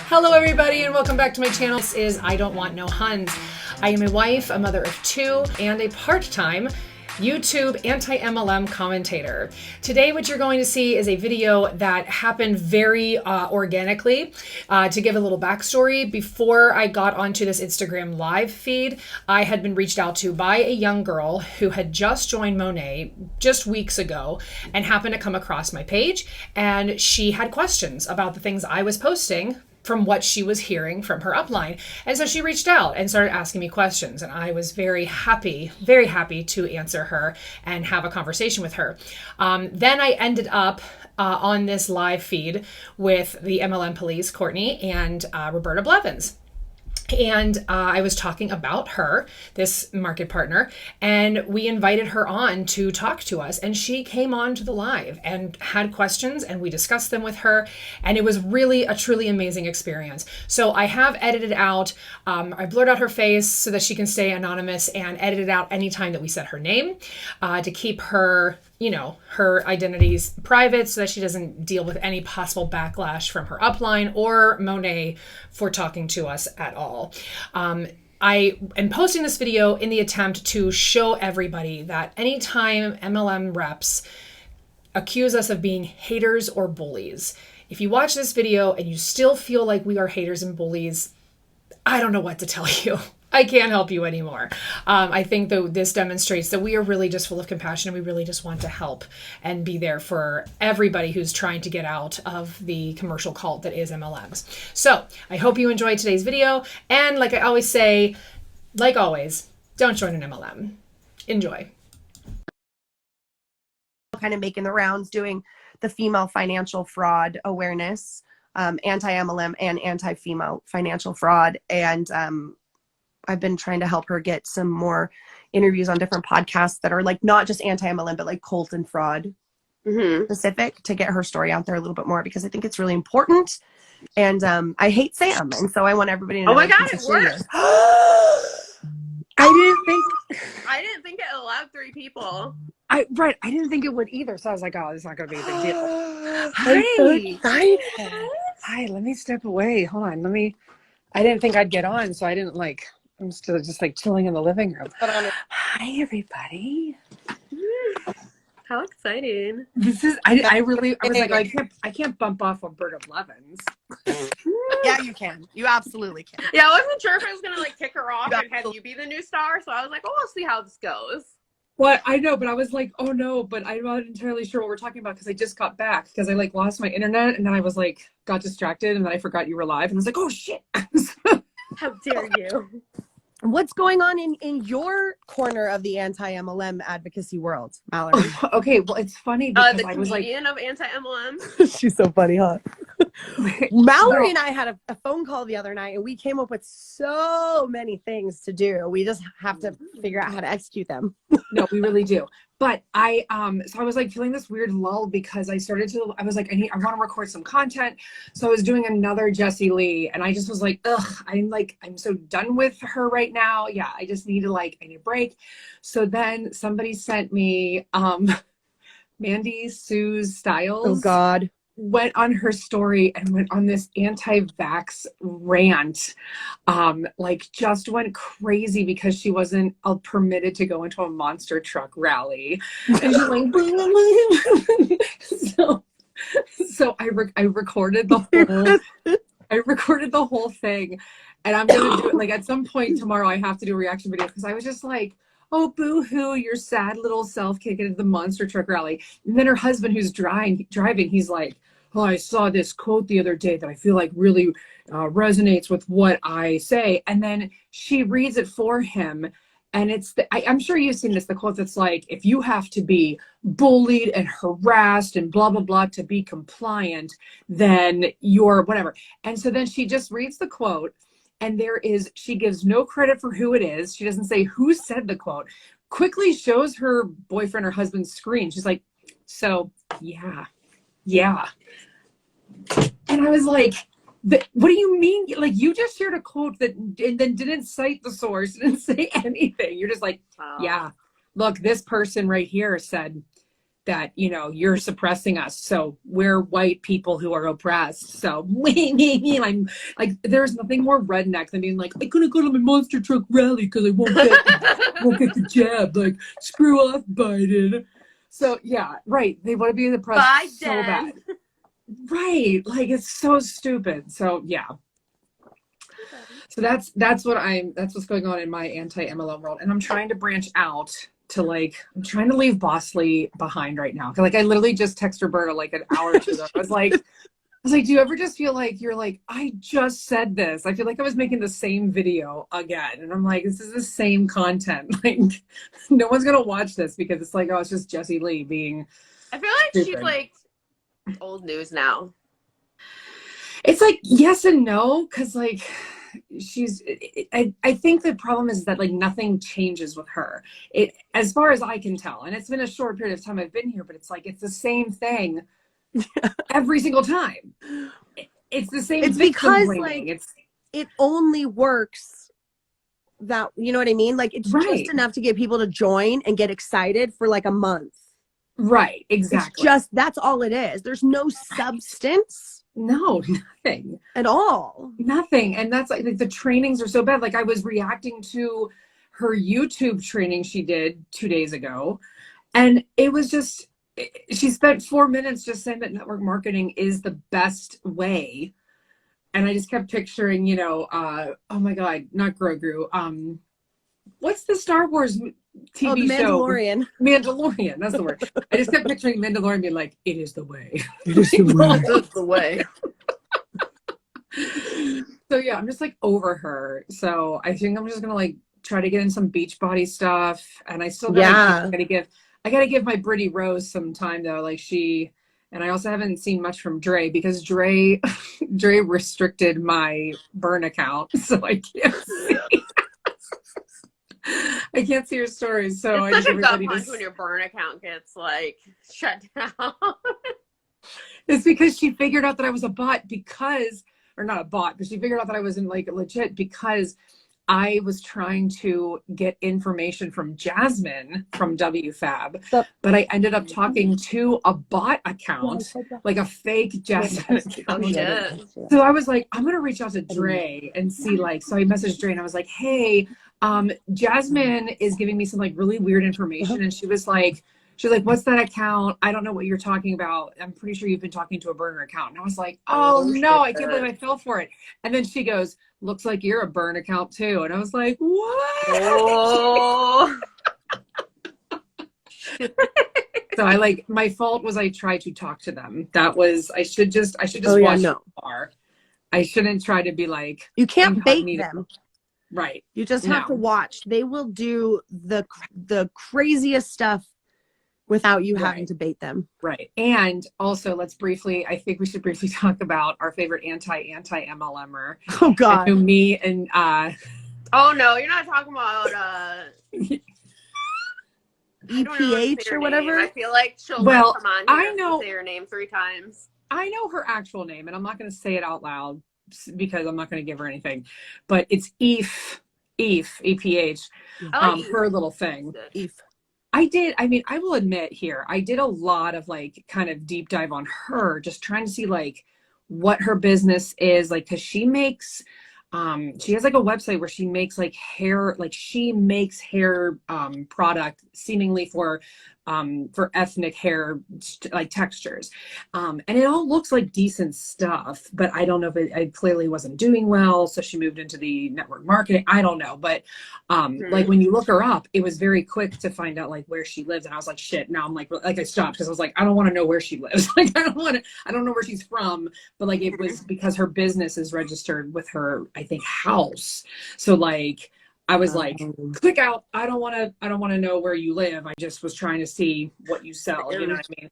Hello everybody and welcome back to my channel. This is I Don't Want No Huns. I am a wife, a mother of two, and a part-time YouTube anti-MLM commentator. Today what you're going to see is a video that happened very organically. To give a little backstory, before I got onto this Instagram live feed, I had been reached out to by a young girl who had just joined Monat just weeks ago and happened to come across my page, and she had questions about the things I was posting from what she was hearing from her upline. And so she reached out and started asking me questions. And I was very happy to answer her and have a conversation with her. Then I ended up on this live feed with the Themlmpolice, Courtney, and Roberta Blevins. And I was talking about her, this market partner, and we invited her on to talk to us. And she came on to the live and had questions, and we discussed them with her. And it was really a truly amazing experience. So I have edited out, I blurred out her face so that she can stay anonymous, and edited out any time that we said her name to keep her, you know, her identities private so that she doesn't deal with any possible backlash from her upline or Monat for talking to us at all. I am posting this video in the attempt to show everybody that anytime MLM reps accuse us of being haters or bullies, if you watch this video and you still feel like we are haters and bullies, I don't know what to tell you. I can't help you anymore. I think that this demonstrates that we are really just full of compassion, and we really just want to help and be there for everybody who's trying to get out of the commercial cult that is MLMs. So I hope you enjoyed today's video. And like I always say, like always, don't join an MLM. Enjoy. Kind of making the rounds, doing the female financial fraud awareness, anti-MLM and anti-female financial fraud. And I've been trying to help her get some more interviews on different podcasts that are like not just anti-MLM, but like cult and fraud specific, to get her story out there a little bit more, because I think it's really important. And I hate Sam, and so I want everybody to know. Oh my God, it worked. I didn't think it allowed 3 people. I didn't think it would either. So I was like, oh, this is not going to be a big deal. Hi, let me step away. Hold on. I didn't think I'd get on, so I didn't I'm still just like chilling in the living room. Hi, everybody. How exciting. This is, I was like, I can't bump off Roberta Blevins. Yeah, you can. You absolutely can. Yeah, I wasn't sure if I was going to like kick her off and have you be the new star. So I was like, oh, I'll see how this goes. Well, I know, but I was like, oh no, but I'm not entirely sure what we're talking about, because I just got back, because I like lost my internet, and then I was like, got distracted, and then I forgot you were live, and I was like, oh shit. How dare you? What's going on in your corner of the anti-MLM advocacy world, Mallory? Okay, well, it's funny because The I was like, comedian of anti-MLM. She's so funny, huh? Mallory and I had a phone call the other night, and we came up with so many things to do. We just have to figure out how to execute them. No, we really do. But so I was like feeling this weird lull, because I was like, I want to record some content. So I was doing another Jessie Lee, and I just was like, ugh, I'm so done with her right now. Yeah, I just need I need a break. So then somebody sent me Mandy Sue's Styles. Oh God. Went on her story and went on this anti-vax rant, just went crazy because she wasn't permitted to go into a monster truck rally, and she's like, so I recorded the whole thing, and I'm gonna do it at some point tomorrow. I have to do a reaction video, because I was just like, oh, boo-hoo, your sad little self can't get into the monster truck rally. And then her husband, who's driving, he's like, oh, I saw this quote the other day that I feel like really resonates with what I say. And then she reads it for him. And it's, I'm sure you've seen this, the quote that's like, if you have to be bullied and harassed and blah, blah, blah to be compliant, then you're whatever. And so then she just reads the quote, and she gives no credit for who it is. She doesn't say who said the quote. Quickly shows her boyfriend or husband's screen. She's like, so yeah. And I was like, what do you mean? Like, you just shared a quote and then didn't cite the source, didn't say anything. You're just like, yeah, look, this person right here said that, you know, you're suppressing us. So we're white people who are oppressed. So I'm like, there's nothing more redneck than being like, I couldn't go to my monster truck rally because I won't get the jab. Like, screw off, Biden. So yeah, right. They want to be in the press so bad. Right. Like, it's so stupid. So yeah. So that's what's going on in my anti-MLM world. And I'm trying to branch out to like, I'm trying to leave Bossly behind right now. Cause like, I literally just texted Roberta like an hour or two ago. I was like, do you ever just feel like you're like, I just said this. I feel like I was making the same video again. And I'm like, this is the same content. Like, no one's going to watch this because it's like, oh, it's just Jessie Lee being I feel like stupid. she's like old news now. It's like, yes and no. Cause like, I think the problem is that like nothing changes with her, as far as I can tell, and it's been a short period of time I've been here, but it's like it's the same thing every single time. It's the same. It's because like it only works that, you know what I mean? Like it's just enough to get people to join and get excited for like a month. Right. Exactly. It's just, that's all it is. There's no substance. No, nothing at all. Nothing. And that's like the trainings are so bad. Like I was reacting to her YouTube training she did 2 days ago. And it was just, she spent 4 minutes just saying that network marketing is the best way. And I just kept picturing, you know, oh my God, not Grogu. What's the Star Wars TV show? Mandalorian. Mandalorian, that's the word. I just kept picturing Mandalorian being like, it is the way. It is the way. It's the way. So yeah, I'm just like over her. So I think I'm just gonna like try to get in some beach body stuff. And I still gotta give my Brittany Rose some time though. Like and I also haven't seen much from Dre because Dre restricted my burn account. So I can't see. I can't see your stories, so it's such a gut punch when your burn account gets like shut down. It's because she figured out that I was a bot or not a bot, but she figured out that I wasn't like legit because I was trying to get information from Jasmine from WFAB, but I ended up talking to a bot account, like a fake Jasmine account. Yeah. So I was like, I'm gonna reach out to Dre and see like. So I messaged Dre and I was like, hey. Jasmine is giving me some like really weird information. And she was like, what's that account? I don't know what you're talking about. I'm pretty sure you've been talking to a burner account. And I was like, oh no, I can't believe I fell for it. And then she goes, looks like you're a burn account too. And I was like, what? Oh. So I like, my fault was I tried to talk to them. I should just watch from afar. I shouldn't try to be like, you can't bait them. Right. You just have to watch. They will do the craziest stuff without you having to bait them. Right. And also I think we should briefly talk about our favorite anti-MLMer. Oh God. Who me and oh no, you're not talking about EPH or whatever. I feel like she'll come on here and say her name 3 times. I know her actual name and I'm not gonna say it out loud because I'm not going to give her anything, but it's EPH, her little thing. I will admit here, I did a lot of like kind of deep dive on her, just trying to see like what her business is like, cause she makes, she has like a website where she makes like hair, product seemingly for ethnic hair, like textures. And it all looks like decent stuff, but I don't know if it clearly wasn't doing well. So she moved into the network marketing. I don't know. But like when you look her up, it was very quick to find out like where she lives. And I was like, shit, now I'm like I stopped because I was like, I don't want to know where she lives. Like, I don't know where she's from, but like, it was because her business is registered with her, I think, house. So like, I was like, click out. I don't want to know where you live. I just was trying to see what you sell. You know what I mean?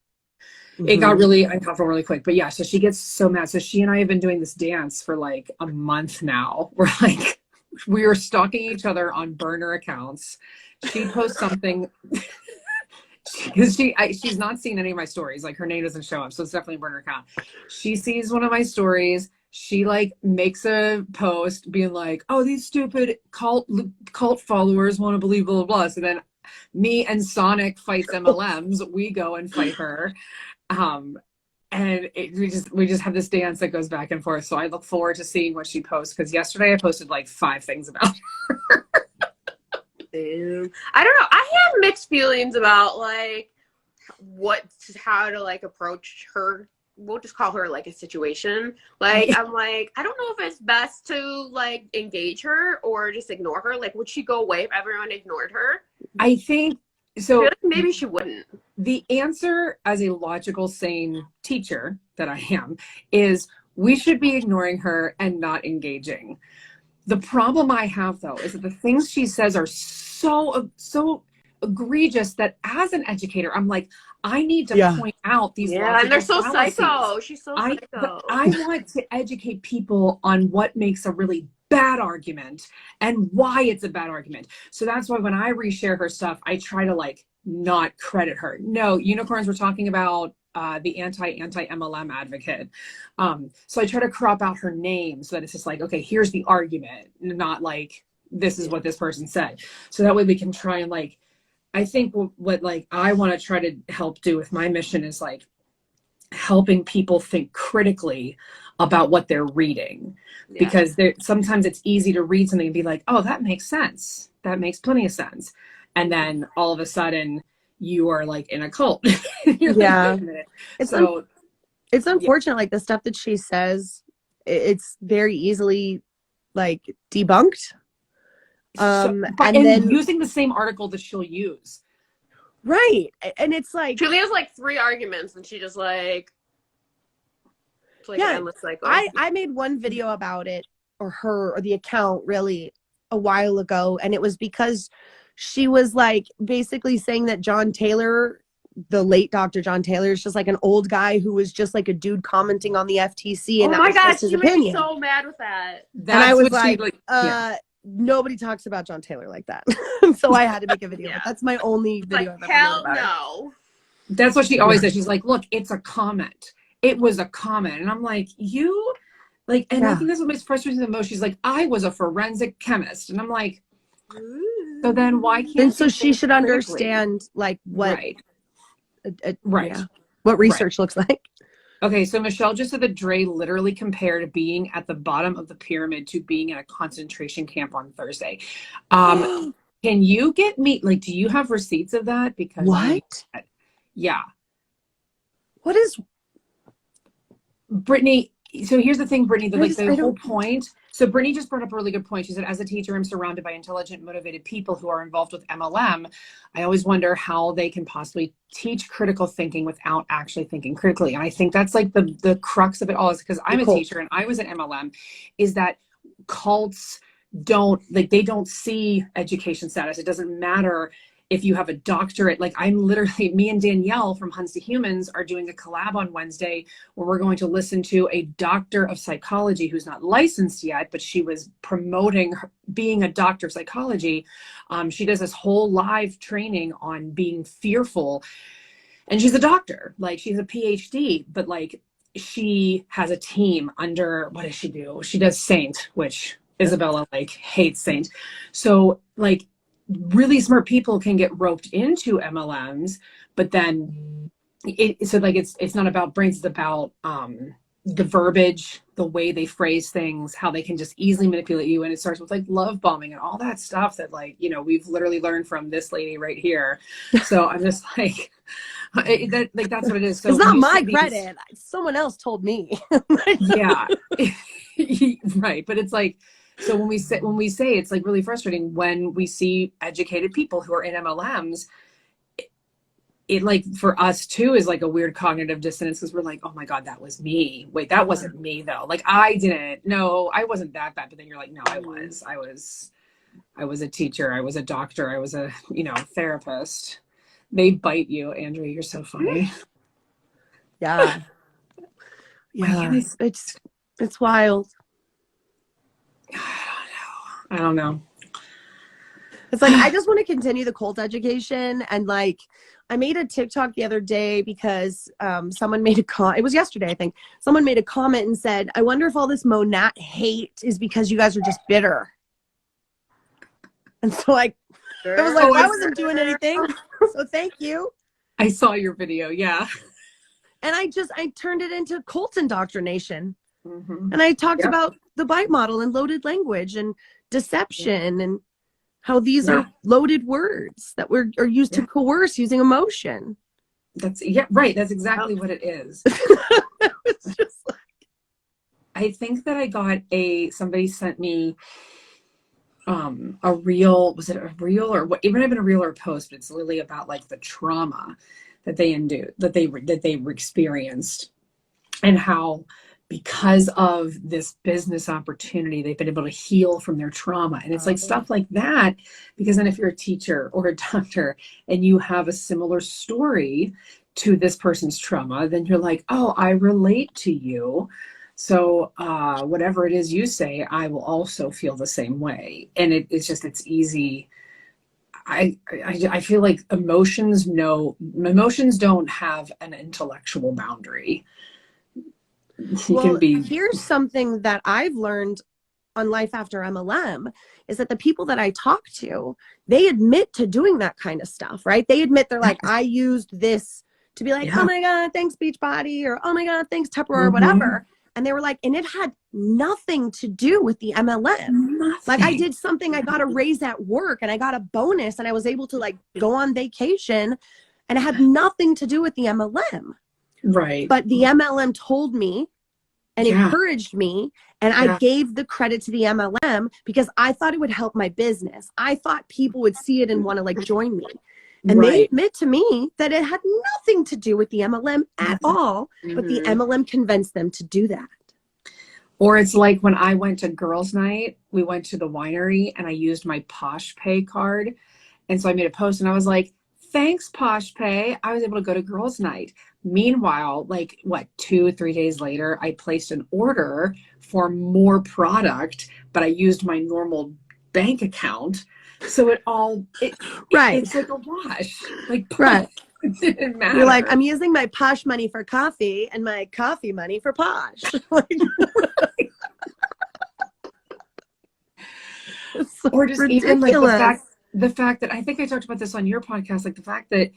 Mm-hmm. It got really uncomfortable really quick. But yeah, so she gets so mad. So she and I have been doing this dance for like a month now. We are stalking each other on burner accounts. She posts something because she's not seen any of my stories. Like her name doesn't show up. So it's definitely a burner account. She sees one of my stories. She like makes a post being like, oh, these stupid cult followers want to believe blah, blah, blah. So then me and Sonic fights MLMs. We go and fight her. And we just have this dance that goes back and forth. So I look forward to seeing what she posts, because yesterday I posted like 5 things about her. I don't know. I have mixed feelings about like how to like approach her. We'll just call her like a situation. Like, I'm like, I don't know if it's best to like engage her or just ignore her. Like, would she go away if everyone ignored her? I think so. I feel like maybe she wouldn't. The answer, as a logical, sane teacher that I am, is we should be ignoring her and not engaging. The problem I have, though, is that the things she says are so egregious that as an educator, I'm like, I need to point out these logical and they're so fallacies. psycho. She's so psycho. I want to educate people on what makes a really bad argument and why it's a bad argument. So that's why when I reshare her stuff, I try to like not credit her. No, unicorns, we're talking about the anti-MLM advocate. So I try to crop out her name so that it's just like, okay, here's the argument, not like, this is what this person said. So that way we can try and like, I think what like I want to try to help do with my mission is like helping people think critically about what they're reading, because sometimes it's easy to read something and be like, oh, that makes sense. That makes plenty of sense. And then all of a sudden you are like in a cult. You're like, wait a minute. It's unfortunate. Like the stuff that she says, it's very easily like debunked. And then using the same article that she'll use. Right. And it's like, she only has like 3 arguments and she just like, it's like endless cycle. I made one video about it, or the account really, a while ago. And it was because she was like basically saying that John Taylor, the late Dr. John Taylor, is just like an old guy who was just like a dude commenting on the FTC. And oh my God, his she made me opinion. so mad with that. And I was like, nobody talks about John Taylor like that. So I had to make a video. But that's my only video. Like, hell no. That's what she always says. She's like, look, it's a comment. It was a comment. And I'm like, you like, and I think that's what makes frustrating the most. She's like, I was a forensic chemist. And I'm like, so then why can't and so she should understand like what what research looks like. Okay, so Michelle just said that Dre literally compared being at the bottom of the pyramid to being in a concentration camp on Thursday. Can you get me, like, do you have receipts of that? Because what? Yeah. What is Brittany? So here's the thing, Brittany, the whole point. So Brittany just brought up a really good point. She said, as a teacher, I'm surrounded by intelligent, motivated people who are involved with MLM. I always wonder how they can possibly teach critical thinking without actually thinking critically. And I think that's like the crux of it all, is because I'm a teacher and I was at MLM, is that cults they don't see education status. It doesn't matter if you have a doctorate. Like me and Danielle from Huns to Humans are doing a collab on Wednesday where we're going to listen to a doctor of psychology who's not licensed yet, but she was promoting being a doctor of psychology. She does this whole live training on being fearful. And she's a doctor, like she's a PhD, but like she has a team under, what does she do? She does Saint, which Isabella like hates Saint. So like, really smart people can get roped into MLMs, but then it's not about brains, it's about the verbiage, the way they phrase things, how they can just easily manipulate you. And it starts with like love bombing and all that stuff that like, we've literally learned from this lady right here. So I'm just like, that's what it is. So it's not my credit. Someone else told me. Yeah. Right. But it's like, so when we say it's like really frustrating when we see educated people who are in MLMs, it like for us too is like a weird cognitive dissonance, because we're like, oh my God, that was me. Wait, that wasn't me though. Like I wasn't that bad. But then you're like, no, I was a teacher. I was a doctor. I was a, therapist. They bite you, Andrea. You're so funny. Yeah. Yeah. It's wild. I don't know. It's like, I just want to continue the cult education. And like, I made a TikTok the other day because someone made it was yesterday, I think. Someone made a comment and said, I wonder if all this Monat hate is because you guys are just bitter. And so like, I was like, Oh, well, I I- wasn't doing anything. So thank you. I saw your video. Yeah. And I turned it into cult indoctrination. Mm-hmm. And I talked Yep. about the bite model and loaded language and deception and how these Yeah. are loaded words that are used to coerce using emotion. That's right. That's exactly what it is. It's just like, I think that I got somebody sent me a reel. Was it a reel or what? It might have been a reel or a post, but it's literally about like the trauma that they experienced, and how because of this business opportunity they've been able to heal from their trauma. And it's like stuff like that, because then if you're a teacher or a doctor and you have a similar story to this person's trauma, then you're like, oh, I relate to you. So whatever it is you say, I will also feel the same way. And it's easy. I feel like emotions don't have an intellectual boundary. Here's something that I've learned on Life After MLM is that the people that I talk to, they admit to doing that kind of stuff, right? They admit they're like, I used this to be like, oh my God, thanks Beachbody, or oh my God, thanks Tupperware, or whatever. And they were like, and it had nothing to do with the MLM. Nothing. Like I did something, I got a raise at work and I got a bonus and I was able to like go on vacation, and it had nothing to do with the MLM. Right. But the MLM told me and encouraged me, and I gave the credit to the MLM because I thought it would help my business. I thought people would see it and want to like join me. And they admit to me that it had nothing to do with the MLM at all, but the MLM convinced them to do that. Or it's like when I went to girls' night, we went to the winery and I used my Posh Pay card. And so I made a post and I was like, thanks, Posh Pay. I was able to go to girls' night. Meanwhile, like 2-3 days later, I placed an order for more product, but I used my normal bank account. So it's like a wash. Like, it didn't matter. You're like, I'm using my Posh money for coffee and my coffee money for Posh. Or just ridiculous. even like the fact that I think I talked about this on your podcast, like the fact that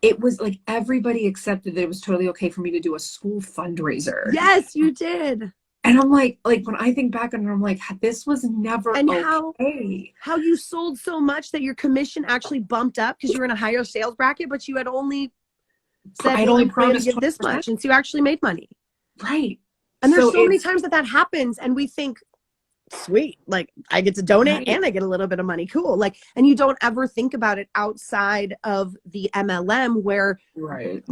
it was like everybody accepted that it was totally okay for me to do a school fundraiser. Yes, you did. And I'm like when I think back on it, I'm like, this was never okay. How you sold so much that your commission actually bumped up because you were in a higher sales bracket, but you had only said, I'd only promised to give this much, and so you actually made money. Right. And there's so many times that happens, and we think, sweet, like I get to donate and I get a little bit of money, cool. Like, and you don't ever think about it outside of the MLM, where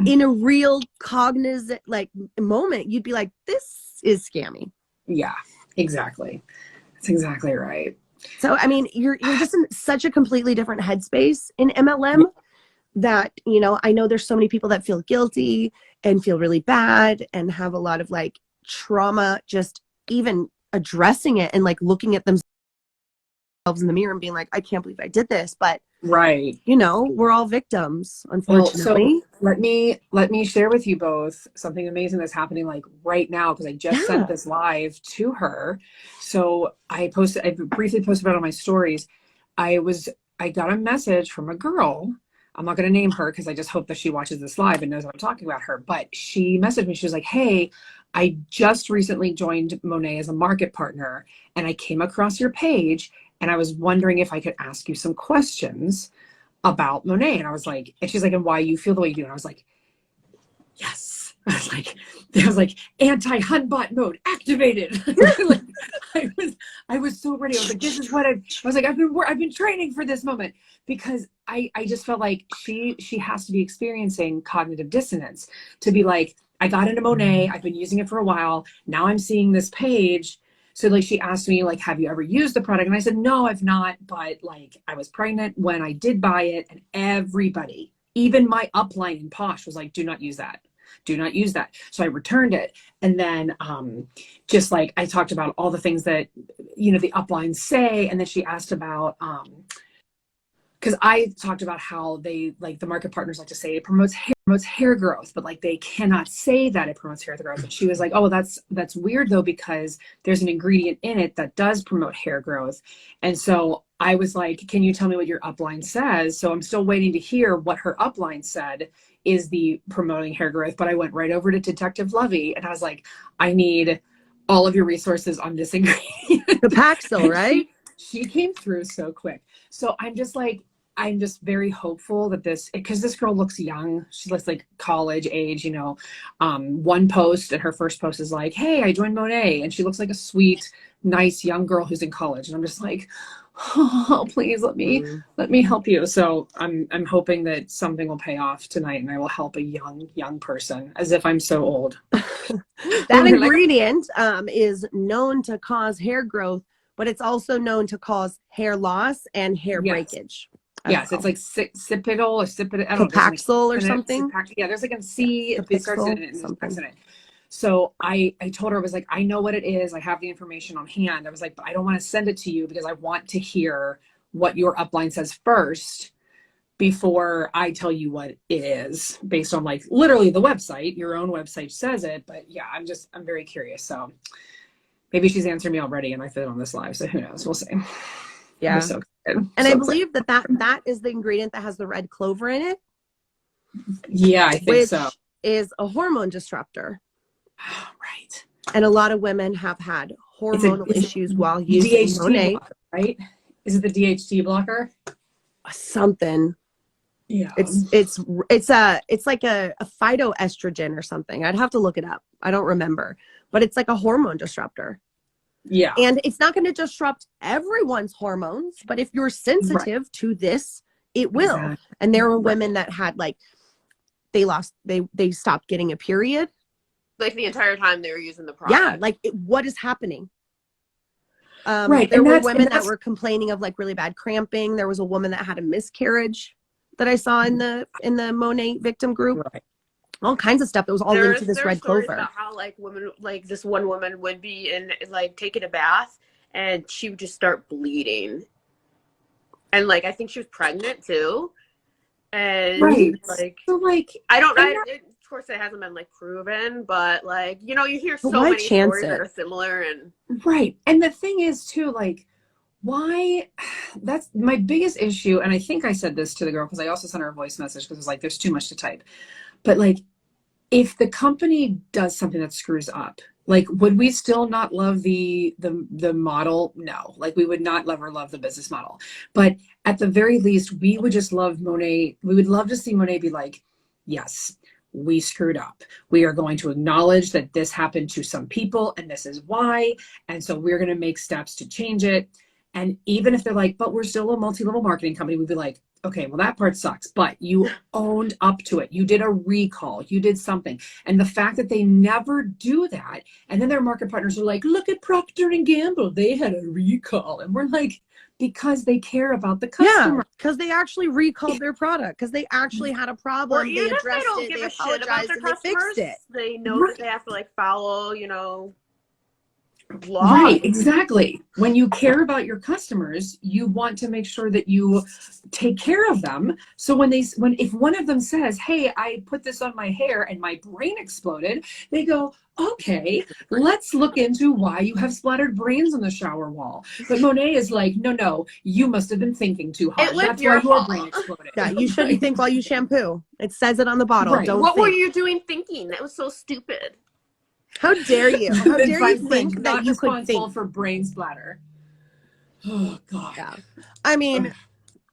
in a real cognizant like moment, you'd be like, this is scammy. Yeah, exactly. That's exactly right. So I mean, you're just in such a completely different headspace in MLM that, you know, I know there's so many people that feel guilty and feel really bad and have a lot of like trauma, just even addressing it and like looking at themselves in the mirror and being like, I can't believe I did this. But you know, we're all victims, unfortunately. Well, so let me share with you both something amazing that's happening like right now, because I just sent this live to her. So I briefly posted about it on my stories. I got a message from a girl. I'm not going to name her because I just hope that she watches this live and knows I'm talking about her. But she messaged me. She was like, hey, I just recently joined Monat as a market partner, and I came across your page, and I was wondering if I could ask you some questions about Monat. And I was like, and she's like, and why you feel the way you do. And I was like, yes. I was like, anti-Hunbot mode activated. I was so ready. I was like, this is what I was like, I've been training for this moment, because I just felt like she has to be experiencing cognitive dissonance to be like, I got into Monat, I've been using it for a while. Now I'm seeing this page. So like, she asked me like, have you ever used the product? And I said, no, I've not. But like, I was pregnant when I did buy it, and everybody, even my upline in Posh, was like, do not use that. Do not use that. So I returned it. And then just like, I talked about all the things that, you know, the uplines say. And then she asked about, because I talked about how they, like, the market partners like to say it promotes hair growth, but like they cannot say that it promotes hair growth. And she was like, oh, that's weird though, because there's an ingredient in it that does promote hair growth. And so I was like, can you tell me what your upline says? So I'm still waiting to hear what her upline said is the promoting hair growth. But I went right over to Detective Lovey and I was like, I need all of your resources on this ingredient. The Paxil, right? She came through so quick. So I'm just very hopeful that because this girl looks young. She looks like college age, you know. One post, and her first post is like, hey, I joined Monet. And she looks like a sweet, nice young girl who's in college. And I'm just like, oh, please let me help you. So I'm hoping that something will pay off tonight and I will help a young person, as if I'm so old. That ingredient is known to cause hair growth, but it's also known to cause hair loss and hair breakage. Yes, it's like Cipidol or Cipidol. I don't know. Paxil or something. Yeah, there's like a C. It starts in it. Something. So I told her, I was like, I know what it is. I have the information on hand. I was like, but I don't want to send it to you because I want to hear what your upline says first before I tell you what it is, based on like literally the website. Your own website says it, but yeah, I'm very curious. So maybe she's answered me already and I fit on this live. So who knows? We'll see. Yeah. So excited. And I believe that is the ingredient that has the red clover in it. Yeah, I think so. Which is a hormone disruptor. Right. And a lot of women have had hormonal issues while using DHT Monet. blocker, right? Is it the DHT blocker? Something. Yeah. It's like a phytoestrogen or something. I'd have to look it up. I don't remember. But it's like a hormone disruptor. Yeah. And it's not going to disrupt everyone's hormones, but if you're sensitive to this, it will. Exactly. And there were women that had like they stopped getting a period. Like the entire time they were using the product. Yeah, like what is happening? Right. There were women that were complaining of like really bad cramping. There was a woman that had a miscarriage that I saw in the Monet victim group. Right. All kinds of stuff that was all linked to this red clover. About how like women, like this one woman would be in like taking a bath and she would just start bleeding, and like I think she was pregnant too, and like so like of course it hasn't been like proven, but like you hear so many stories that are similar and right. And the thing is too, like why, that's my biggest issue, and I think I said this to the girl because I also sent her a voice message because it was like there's too much to type. But like, if the company does something that screws up, like, would we still not love the model? No, like we would not love the business model. But at the very least, we would just love Monet. We would love to see Monet be like, yes, we screwed up. We are going to acknowledge that this happened to some people and this is why. And so we're going to make steps to change it. And even if they're like, but we're still a multi-level marketing company, we'd be like, okay, well, that part sucks, but you owned up to it. You did a recall. You did something. And the fact that they never do that, and then their market partners are like, look at Procter & Gamble. They had a recall. And we're like, because they care about the customer. Yeah, because they actually recalled their product, because they actually had a problem. Or even if they don't give a shit about their customers, they know that they have to like follow, law. Right, exactly. When you care about your customers, you want to make sure that you take care of them. So if one of them says, hey, I put this on my hair and my brain exploded, they go, okay, let's look into why you have splattered brains on the shower wall. But Monet is like, no, you must have been thinking too hard. That's why your brain exploded. Yeah, you shouldn't think while you shampoo. It says it on the bottle. Right. What were you doing thinking? That was so stupid. How dare you? How dare you think that you could think for brain splatter? Oh God. Yeah. I mean,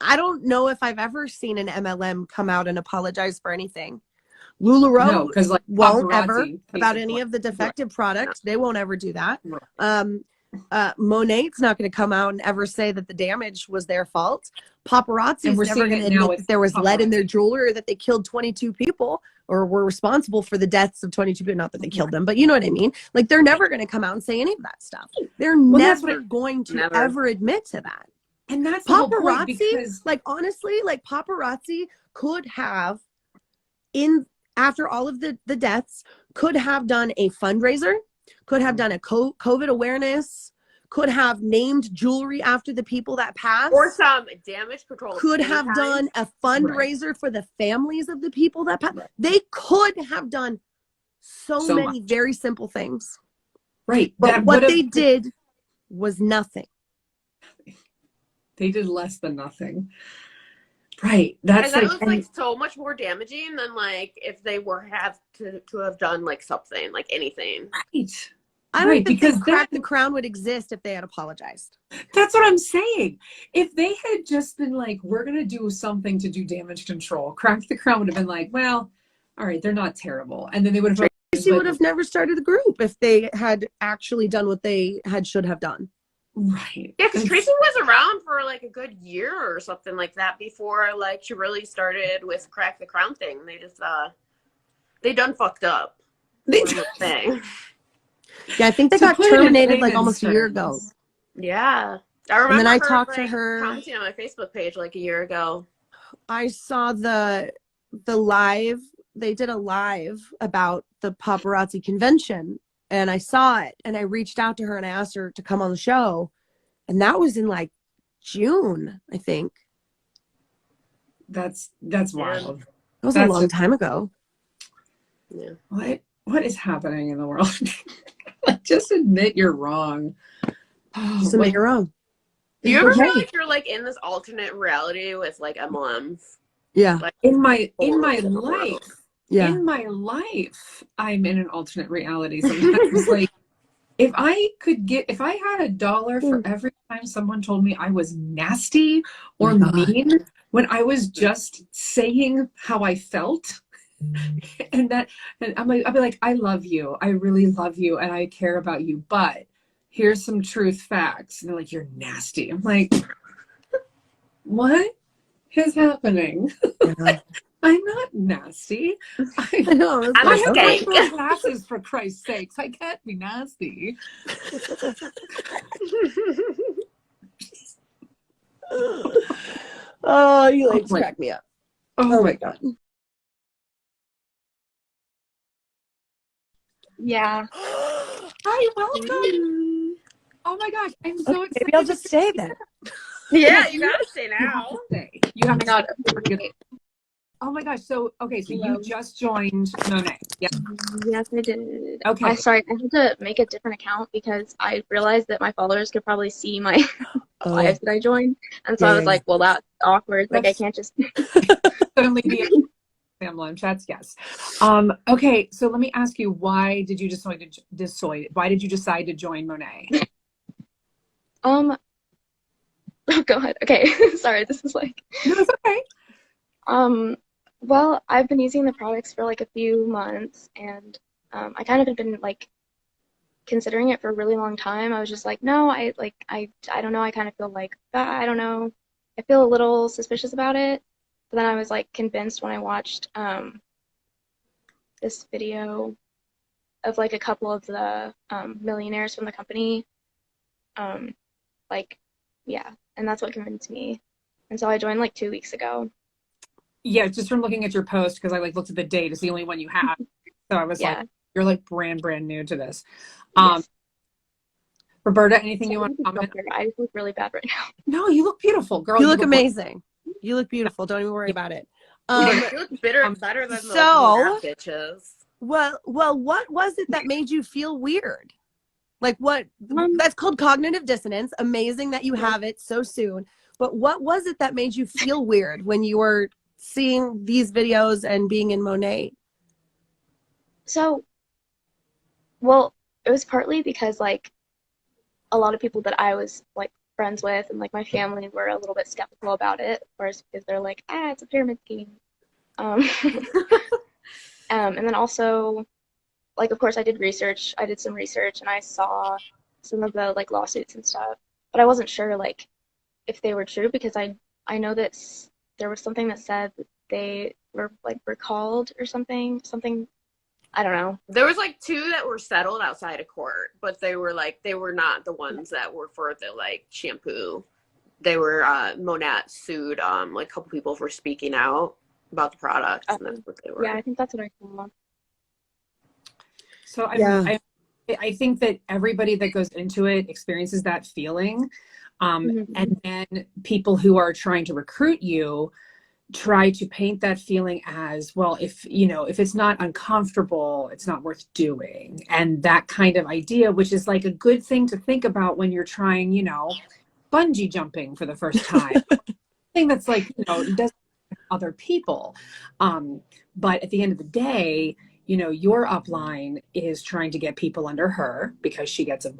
I don't know if I've ever seen an MLM come out and apologize for anything. LuLaRoe won't ever about any of the defective products. They won't ever do that. Monat's not going to come out and ever say that the damage was their fault. Paparazzi's never going to admit that there was lead in their jewelry or that they killed 22 people or were responsible for the deaths of 22 people. Not that they killed them, but you know what I mean? Like, they're never going to come out and say any of that stuff. They're never going to ever admit to that. And that's paparazzi, because, like, honestly, like paparazzi could have, after all of the deaths, could have done a fundraiser, could have done a COVID awareness, could have named jewelry after the people that passed. Or some damage control. Could have done a fundraiser for the families of the people that passed. Right. They could have done so many much. Very simple things. Right. But what they did was nothing. They did less than nothing. Right. That's and that like, was like so much more damaging than like if they were have to have done like something, like anything. right. I don't Right, even because think Crack the Crown would exist if they had apologized. that's what I'm saying. If they had just been like, we're going to do something to do damage control, Crack the Crown would have been like, well, all right, they're not terrible. And then they would have. Tracy would have never started the group if they had actually done what they should have done. Right. Yeah, because Tracy was around for like a good year or something like that before like she really started with Crack the Crown thing. They just they done fucked up. They thing. Yeah, I think they got terminated like almost a year ago. Yeah. I remember and then I her, talked like, to her commenting on my Facebook page like a year ago. I saw the live. They did a live about the paparazzi convention, and I saw it, and I reached out to her and I asked her to come on the show, and that was in like June, I think. That's wild. That was a long time ago. Yeah. What is happening in the world? Like, just admit you're wrong. Just admit you're wrong. Do you ever feel like you're like in this alternate reality with like MLMs? Yeah. Like, in my life. Yeah. In my life, I'm in an alternate reality sometimes. Like, if I had $1 for every time someone told me I was nasty or mean when I was just saying how I felt, and I'd be like, I love you, I really love you, and I care about you, but here's some truth facts. And they're like, you're nasty. I'm like, what is happening? Yeah. I'm not nasty. I know. I'm I have skank. my glasses, for Christ's sakes. I can't be nasty. Oh, you like to crack me up. Oh my God. Yeah. Hi, welcome. Oh my gosh, I'm so excited. Maybe I'll just stay then. Yeah, you gotta stay now. You have not. Oh my gosh. So, okay. So you just joined Monat. Yeah. Yes, I did. Okay. I had to make a different account because I realized that my followers could probably see my lives that I joined. And so I was like, well, that's awkward. Like, I can't just certainly be Themlmpolice chats. Yes. Okay. So let me ask you, why did you decide to join Monat? Oh, go ahead. Okay. Sorry. This is like, No, it's okay. Well, I've been using the products for like a few months, and I kind of had been like considering it for a really long time. I was just like, no, I don't know. I kind of feel like I don't know. I feel a little suspicious about it. But then I was like convinced when I watched this video of like a couple of the millionaires from the company. Yeah, and that's what convinced me. And so I joined like 2 weeks ago. Yeah, just from looking at your post, because I like looked at the date. It's the only one you have. So I was like, you're like brand new to this. Yes. Roberta, anything you want to comment? I just look really bad right now. No, you look beautiful, girl. You look amazing. You look beautiful. Don't even worry about it. You look better than the bitches. Well, what was it that made you feel weird? Like what? That's called cognitive dissonance. Amazing that you have it so soon. But what was it that made you feel weird when you were seeing these videos and being in Monat? So, well, it was partly because like a lot of people that I was like friends with and like my family were a little bit skeptical about it, of course, because they're like, it's a pyramid scheme. And then also, like, of course, I did some research, and I saw some of the like lawsuits and stuff, but I wasn't sure like if they were true, because I know that there was something that said that they were like recalled or something. I don't know. There was like 2 that were settled outside of court, but they were not the ones that were for the like shampoo. They were Monat sued like a couple people for speaking out about the products, and that's what they were. Yeah, I think that's what I saw. So I think that everybody that goes into it experiences that feeling. And then people who are trying to recruit you try to paint that feeling as, well, if it's not uncomfortable, it's not worth doing. And that kind of idea, which is like a good thing to think about when you're trying, bungee jumping for the first time. Thing that's like, you know, doesn't other people. But at the end of the day, you know, your upline is trying to get people under her because she gets a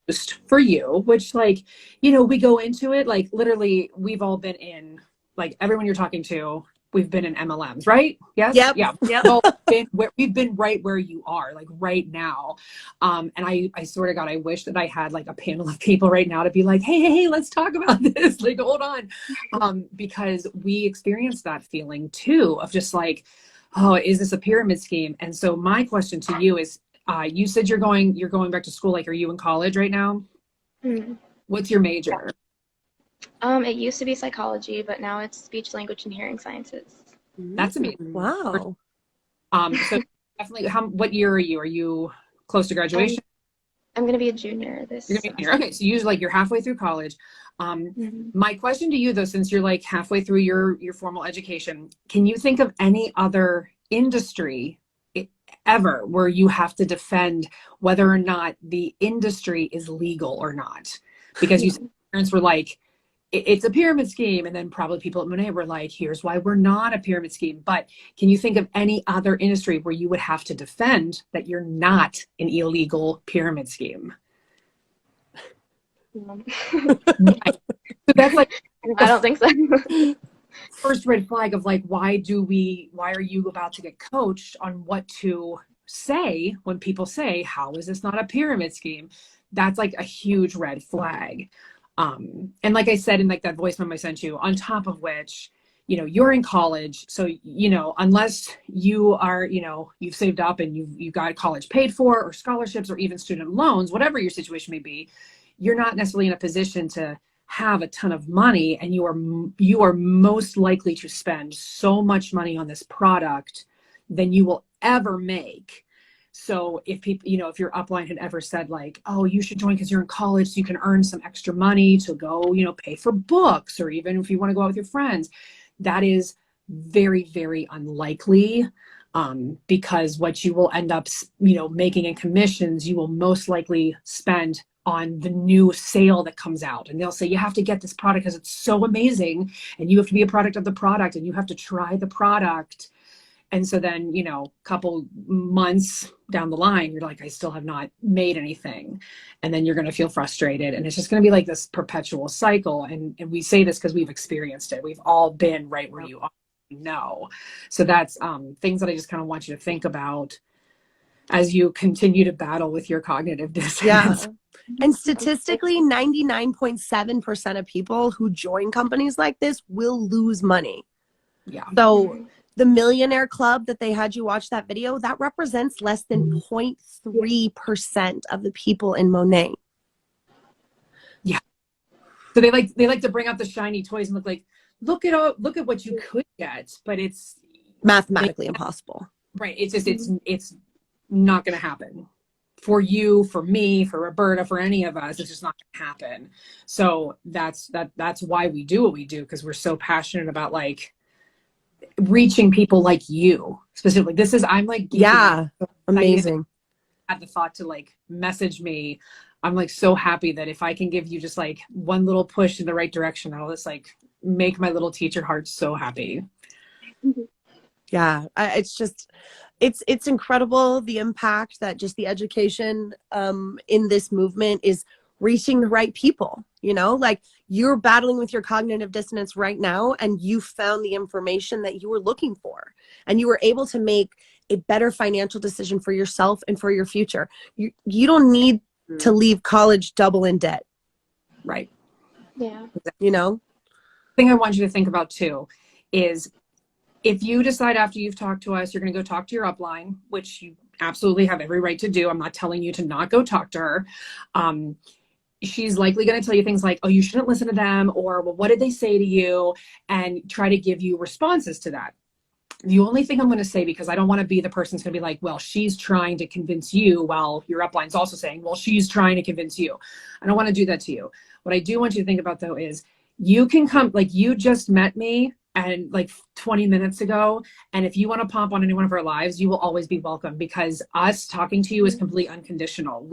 boost for you, which, like, you know, we go into it like literally we've all been in, like, everyone you're talking to, we've been in MLMs, right? Yes. Yep. Yeah. Yep. We've been right where you are, like right now. And I swear to God, I wish that I had like a panel of people right now to be like, hey, let's talk about this. Like, hold on. Because we experienced that feeling too of just like, oh, is this a pyramid scheme? And so my question to you is, you said you're going back to school. Like, are you in college right now? What's your major? It used to be psychology, but now it's speech, language, and hearing sciences. That's amazing. Wow. So definitely, what year are you? Are you close to graduation? I'm going to be a junior this You're gonna be a junior. Okay, so you're halfway through college. My question to you though, since you're like halfway through your formal education, can you think of any other industry ever where you have to defend whether or not the industry is legal or not? Because you said parents were like, it's a pyramid scheme. And then probably people at Monat were like, here's why we're not a pyramid scheme. But can you think of any other industry where you would have to defend that you're not an illegal pyramid scheme? So that's like, I don't think so. first red flag of like, why are you about to get coached on what to say when people say, how is this not a pyramid scheme? That's like a huge red flag. And like I said in like that voice memo I sent you, on top of which, you know, you're in college. So, you know, unless you are, you know, you've saved up and you've got college paid for, or scholarships, or even student loans, whatever your situation may be, you're not necessarily in a position to have a ton of money, and you are most likely to spend so much money on this product than you will ever make. So if people, you know, if your upline had ever said like, oh, you should join because you're in college so you can earn some extra money to go, you know, pay for books, or even if you want to go out with your friends, that is very, very unlikely. Because what you will end up, you know, making in commissions, you will most likely spend on the new sale that comes out. And they'll say, you have to get this product because it's so amazing, and you have to be a product of the product, and you have to try the product. And so then, you know, a couple months down the line, you're like, I still have not made anything. And then you're going to feel frustrated. And it's just going to be like this perpetual cycle. And we say this because we've experienced it. We've all been right where you are, you know. So that's things that I just kind of want you to think about as you continue to battle with your cognitive dissonance. Yeah. And statistically, 99.7% of people who join companies like this will lose money. Yeah. So the Millionaire Club that they had you watch that video, that represents less than 0.3% of the people in Monat. Yeah. So they like to bring out the shiny toys and look at what you could get, but it's Mathematically impossible. Right. It's just it's not going to happen for you, for me, for Roberta, for any of us. It's just not going to happen. So that's why we do what we do, because we're so passionate about like reaching people like you specifically. I'm like, yeah, amazing. I had the thought to like message me. I'm like so happy that if I can give you just like one little push in the right direction, that'll just like make my little teacher heart so happy. Yeah, it's incredible, the impact that just the education in this movement is reaching the right people. You know, like you're battling with your cognitive dissonance right now, and you found the information that you were looking for, and you were able to make a better financial decision for yourself and for your future. You don't need to leave college double in debt. Right. Yeah. You know? The thing I want you to think about too is, if you decide after you've talked to us, you're going to go talk to your upline, which you absolutely have every right to do. I'm not telling you to not go talk to her. She's likely going to tell you things like, oh, you shouldn't listen to them, or, well, what did they say to you? And try to give you responses to that. The only thing I'm going to say, because I don't want to be the person who's going to be like, well, she's trying to convince you, while your upline's also saying, well, she's trying to convince you. I don't want to do that to you. What I do want you to think about though is, you can come, like you just met me and like 20 minutes ago, and if you want to pop on any one of our lives, you will always be welcome, because us talking to you is completely unconditional.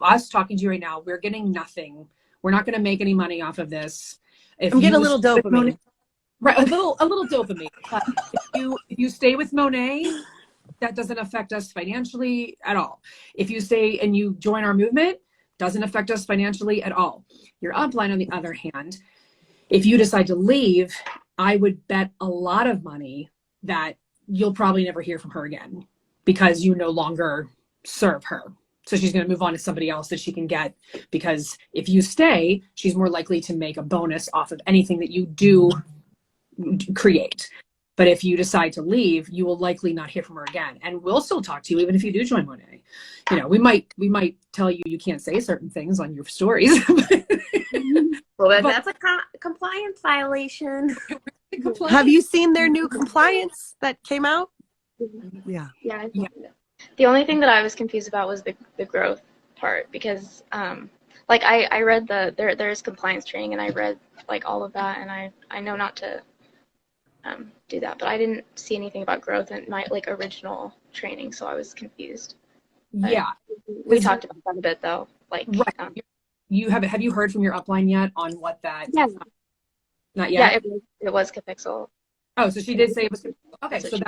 Us talking to you right now, we're getting nothing. We're not going to make any money off of this. If I'm getting a you little stay with dopamine. Monet, right? A little dopamine. But if you stay with Monet, that doesn't affect us financially at all. If you stay and you join our movement, doesn't affect us financially at all. Your upline, on the other hand, if you decide to leave, I would bet a lot of money that you'll probably never hear from her again because you no longer serve her. So she's going to move on to somebody else that she can get, because if you stay, she's more likely to make a bonus off of anything that you do create. But if you decide to leave, you will likely not hear from her again. And we'll still talk to you even if you do join Monet. You know, we might tell you you can't say certain things on your stories. Well, that's a compliance violation. Have you seen their new compliance that came out? Yeah. Yeah. The only thing that I was confused about was the growth part, because like I read there's compliance training, and I read like all of that, and I know not to do that, but I didn't see anything about growth in my like original training, so I was confused. Yeah. We talked about that a bit though. Like right. Have you heard from your upline yet on what that? Yeah. Not yet. Yeah, it was Capixel. Oh, so she did say it was okay. So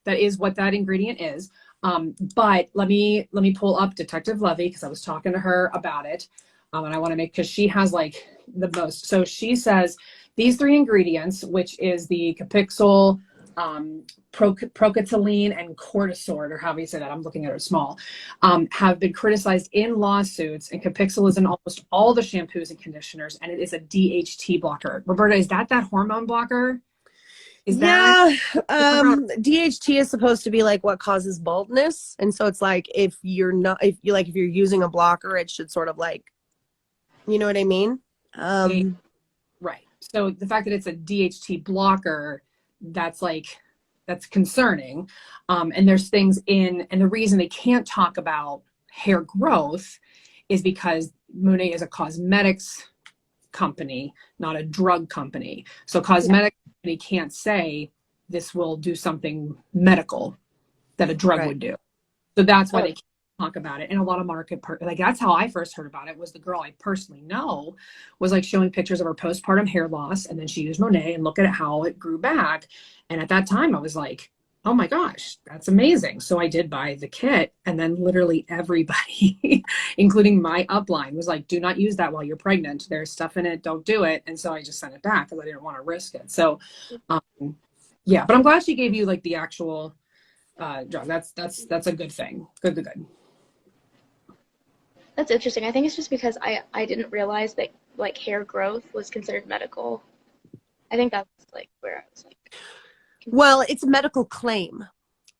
that is what that ingredient is. But let me pull up Detective Levy, because I was talking to her about it, and I want to make, because she has like the most. So she says these 3 ingredients, which is the Capixel, procalcitonin, and cortisol, or however you say that, I'm looking at it small, have been criticized in lawsuits. And Capixel is in almost all the shampoos and conditioners, and it is a DHT blocker. Roberta, is that hormone blocker? DHT is supposed to be like what causes baldness, and so it's like if you're using a blocker, it should sort of like, you know what I mean? Right. So the fact that it's a DHT blocker, that's concerning. And there's things and the reason they can't talk about hair growth is because Monet is a cosmetics company, not a drug company. So cosmetic company can't say this will do something medical that a drug would do. So that's why they can't talk about it. And a lot of like that's how I first heard about it. Was the girl I personally know was like showing pictures of her postpartum hair loss, and then she used Monet and look at how it grew back. And at that time I was like, oh my gosh, that's amazing. So I did buy the kit, and then literally everybody, including my upline, was like, do not use that while you're pregnant. There's stuff in it. Don't do it. And so I just sent it back because I didn't want to risk it. So yeah, but I'm glad she gave you like the actual drug. That's a good thing. Good. That's interesting. I think it's just because I didn't realize that like hair growth was considered medical. I think that's like where I was like. Well, it's a medical claim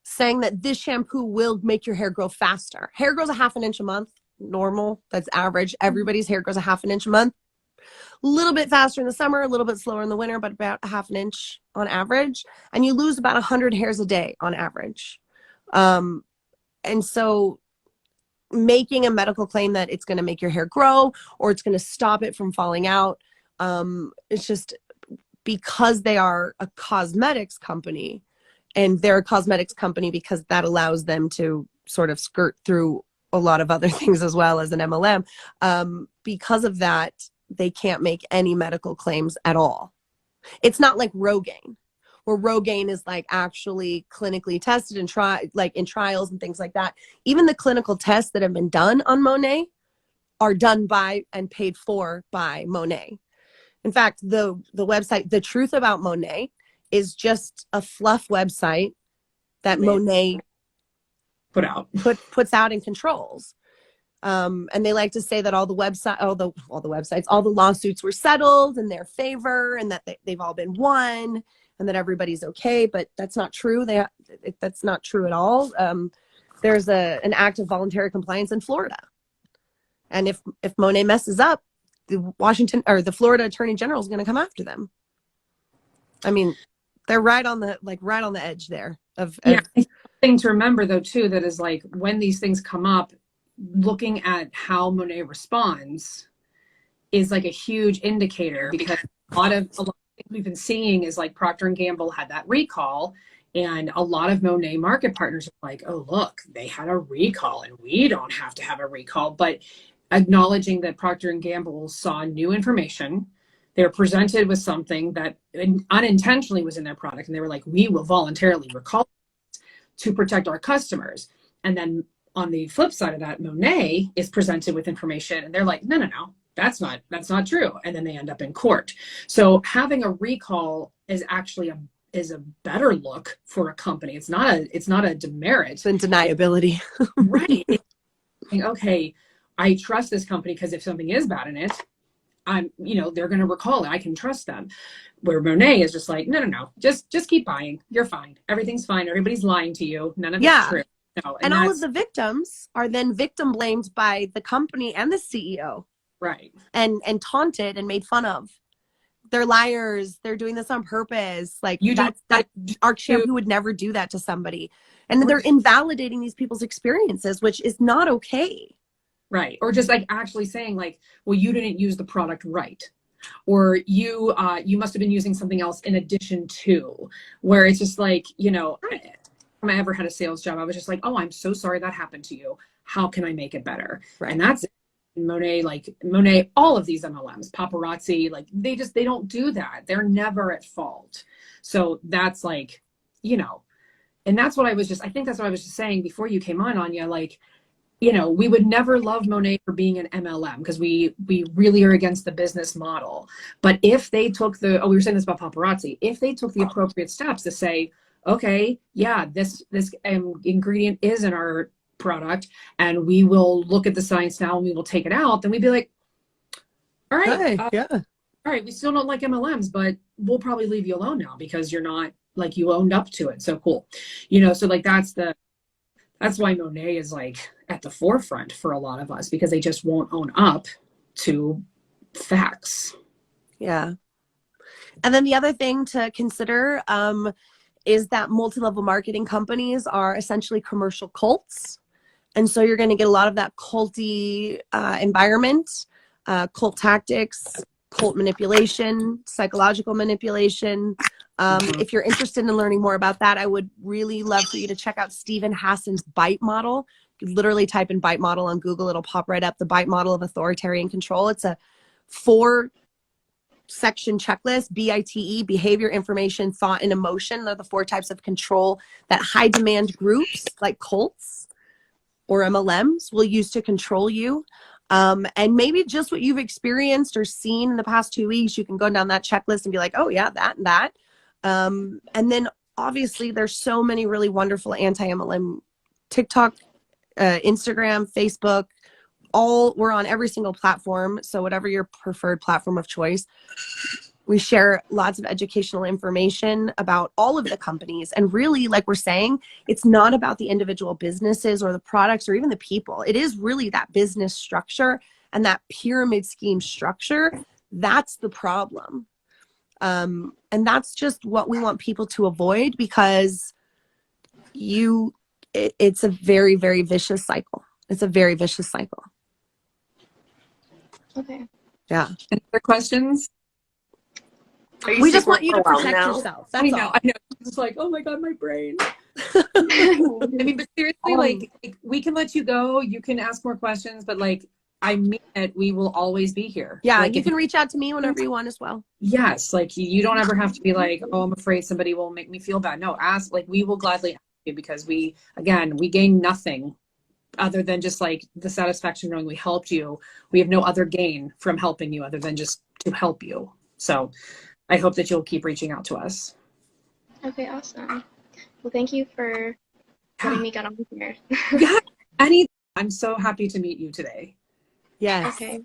saying that this shampoo will make your hair grow faster. Hair grows a half an inch a month, normal. That's average. Everybody's hair grows a half an inch a month. A little bit faster in the summer, a little bit slower in the winter, but about a half an inch on average. And you lose about 100 hairs a day on average. And so making a medical claim that it's going to make your hair grow or it's going to stop it from falling out, it's just because they are a cosmetics company, and they're a cosmetics company because that allows them to sort of skirt through a lot of other things as well as an MLM. Because of that, they can't make any medical claims at all. It's not like Rogaine, where Rogaine is like actually clinically tested and in trials and things like that. Even the clinical tests that have been done on Monet are done by and paid for by Monet. In fact, the website, The Truth About Monet, is just a fluff website that Monet puts out and controls. And they like to say that all the lawsuits were settled in their favor, and that they've all been won, and that everybody's okay. But that's not true. That's not true at all. There's an act of voluntary compliance in Florida, and if Monet messes up, the Florida Attorney General is going to come after them. I mean, they're right on the edge there of thing to remember though too, that is like when these things come up, looking at how Monet responds is like a huge indicator, because a lot of things we've been seeing is like Procter and Gamble had that recall, and a lot of Monet market partners are like, oh look, they had a recall and we don't have to have a recall. But acknowledging that Procter & Gamble saw new information. They were presented with something that unintentionally was in their product, and they were like, we will voluntarily recall to protect our customers. And then on the flip side of that, Monet is presented with information, and they're like, no, that's not true. And then they end up in court. So having a recall is actually a better look for a company. It's not a demerit. Than deniability. Right. Okay, I trust this company because if something is bad in it, they're going to recall it. I can trust them. Where Monet is just like, no, just keep buying. You're fine. Everything's fine. Everybody's lying to you. None of it's true. No, and all of the victims are then victim blamed by the company and the CEO. Right. And taunted and made fun of. They're liars. They're doing this on purpose. Like our shampoo would never do that to somebody. And they're invalidating these people's experiences, which is not okay. Right. Or just like actually saying like, well, you didn't use the product right. Or you must have been using something else in addition to, where it's just like, when I ever had a sales job, I was just like, oh, I'm so sorry that happened to you. How can I make it better? Right. And that's it. Monet, all of these MLMs, paparazzi, like they don't do that. They're never at fault. So that's like, and that's what I think that's what I was just saying before you came on, Anya, like, we would never love Monet for being an MLM because we really are against the business model. But if they took we were saying this about paparazzi, if they took the appropriate steps to say, okay, yeah, this ingredient is in our product and we will look at the science now and we will take it out, then we'd be like, all right, all right, we still don't like MLMs, but we'll probably leave you alone now because you're not, like, you owned up to it. So cool. So like that's why Monet is like at the forefront for a lot of us, because they just won't own up to facts. Yeah. And then the other thing to consider is that multi-level marketing companies are essentially commercial cults. And so you're going to get a lot of that culty environment, cult tactics, cult manipulation, psychological manipulation. If you're interested in learning more about that, I would really love for you to check out Stephen Hassan's BITE model. You can literally type in BITE model on Google. It'll pop right up, the BITE model of authoritarian control. It's a 4-section checklist, BITE, behavior, information, thought, and emotion. They're the 4 types of control that high demand groups like cults or MLMs will use to control you. And maybe just what you've experienced or seen in the past 2 weeks, you can go down that checklist and be like, oh yeah, that and that. And then obviously there's so many really wonderful anti-MLM TikTok, Instagram, Facebook, we're on every single platform. So whatever your preferred platform of choice, we share lots of educational information about all of the companies. And really, like we're saying, it's not about the individual businesses or the products or even the people. It is really that business structure and that pyramid scheme structure. That's the problem. And that's just what we want people to avoid, because it's a very, very vicious cycle. It's a very vicious cycle. Okay. Yeah. Any other questions? We just want you to protect yourself. That's all. I know. It's like, oh my God, my brain. I mean, but seriously, like, we can let you go. You can ask more questions, but like, I mean it. We will always be here. Yeah, like, you can reach out to me whenever you want as well. Yes, like you don't ever have to be like, oh, I'm afraid somebody will make me feel bad. No, ask. Like, we will gladly ask you, because we gain nothing other than just like the satisfaction knowing we helped you. We have no other gain from helping you other than just to help you. So I hope that you'll keep reaching out to us. Okay, awesome. Well, thank you for letting me get on here. Yeah, I'm so happy to meet you today. Yes. Okay.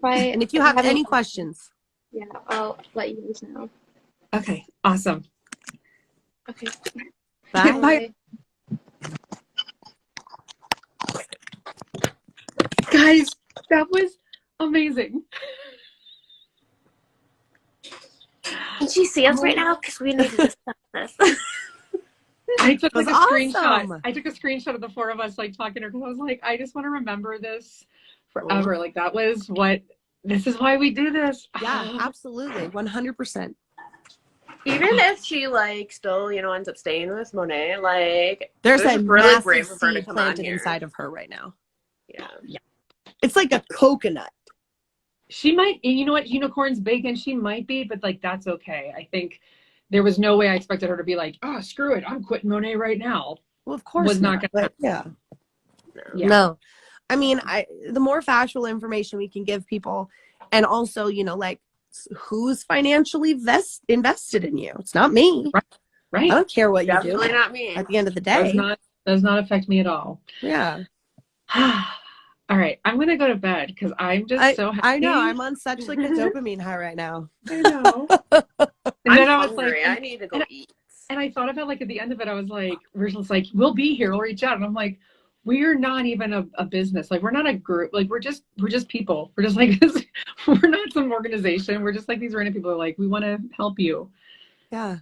And if you have any questions, yeah, I'll let you guys know. Okay, awesome. Okay. Bye. Bye. Guys, that was amazing. Can she see us right now? Because we need to discuss this. I took like a awesome. screenshot. I took a screenshot of the 4 of us like talking to her, because I was like, I just want to remember this forever. Like, this is why we do this. Yeah, absolutely. 100%. Even if she like still, ends up staying with Monet, like There's it was a really massive brave of her to seed come on planted here. inside of her right now. Yeah. It's like a coconut. She might, you know what, unicorns bacon, she might be, but like that's okay. I think there was no way I expected her to be like, oh, screw it, I'm quitting Monet right now. Well, of course Was not gonna happen. yeah. Yeah. No. I mean, the more factual information we can give people, and also, you know, like who's financially invested in you. It's not me. Right. I don't care what you do. Definitely not me. At the end of the day. Does not affect me at all. Yeah. All right, I'm gonna go to bed because I'm just so happy. I know, I'm on such like a dopamine high right now. I know. And then I was hungry. like, I need to go eat. And I thought about like at the end of it, I was like, Rachel's like, we'll be here, we'll reach out. And I'm like, we're not even a business. Like we're not a group. Like we're just people. We're just like we're not some organization. We're just like these random people are like, we want to help you. Yeah.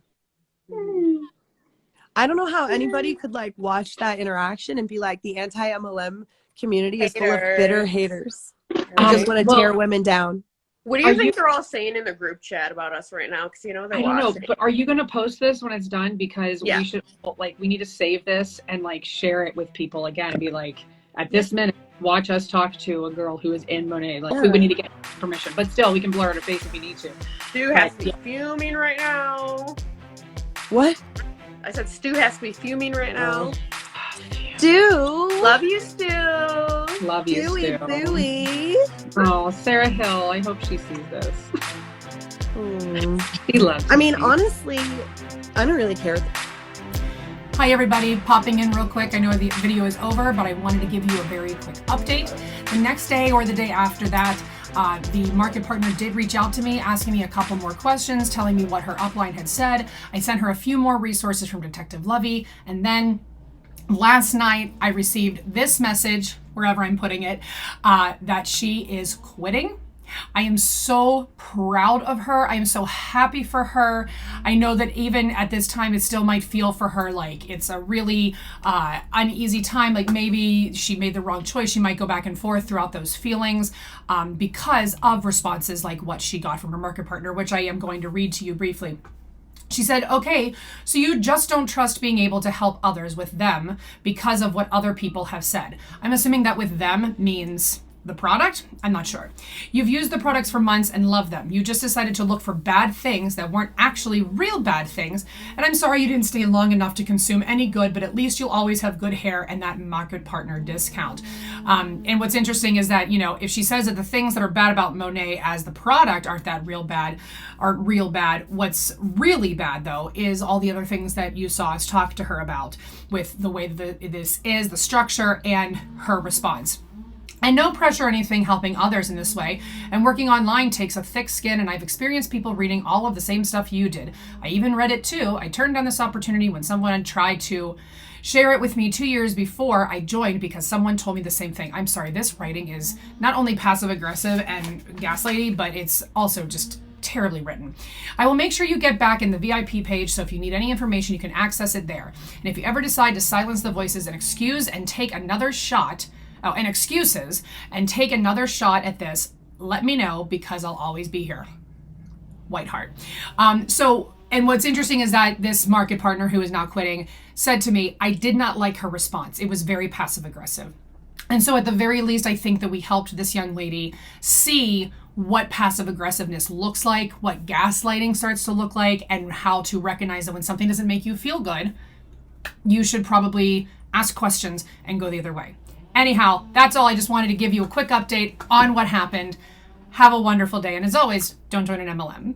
I don't know how anybody could like watch that interaction and be like, the anti-MLM community is full of bitter haters. I just want to tear women down. What do you think they're all saying in the group chat about us right now? Because you know they're watching. I don't know, but are you going to post this when it's done? Because we should, like, we need to save this and like share it with people again and be like, at this minute, watch us talk to a girl who is in Monet. Like, we would need to get permission, but still, we can blur her face if we need to. Stu has to be fuming right now. What? I said Stu has to be fuming right now. Stu, love you, Stu. Love you, Stu. Booey. Oh, Sarah Hill. I hope she sees this. She loves. I mean, honestly, I don't really care. Hi everybody, popping in real quick. I know the video is over, but I wanted to give you a very quick update. The next day or the day after that, the market partner did reach out to me, asking me a couple more questions, telling me what her upline had said. I sent her a few more resources from Detective Lovey, and then last night I received this message, wherever I'm putting it, that she is quitting. I am so proud of her. I am so happy for her. I know that even at this time, it still might feel for her like it's a really uneasy time. Like maybe she made the wrong choice. She might go back and forth throughout those feelings because of responses like what she got from her market partner, which I am going to read to you briefly. She said, okay, so you just don't trust being able to help others with them because of what other people have said. I'm assuming that with them means the product? I'm not sure. You've used the products for months and love them. You just decided to look for bad things that weren't actually real bad things. And I'm sorry you didn't stay long enough to consume any good, but at least you'll always have good hair and that market partner discount. And what's interesting is that, you know, if she says that the things that are bad about Monet as the product aren't real bad, what's really bad though is all the other things that you saw us talk to her about with the way that this is, the structure, and her response. And no pressure or anything helping others in this way. And working online takes a thick skin, and I've experienced people reading all of the same stuff you did. I even read it too. I turned down this opportunity when someone tried to share it with me 2 years before I joined because someone told me the same thing. I'm sorry, this writing is not only passive aggressive and gaslighty, but it's also just terribly written. I will make sure you get back in the VIP page, so if you need any information, you can access it there. And if you ever decide to silence the voices and excuses and take another shot at this, let me know because I'll always be here. White heart. And what's interesting is that this market partner who is now quitting said to me, I did not like her response. It was very passive aggressive. And so at the very least, I think that we helped this young lady see what passive aggressiveness looks like, what gaslighting starts to look like, and how to recognize that when something doesn't make you feel good, you should probably ask questions and go the other way. Anyhow, that's all. I just wanted to give you a quick update on what happened. Have a wonderful day. And as always, don't join an MLM.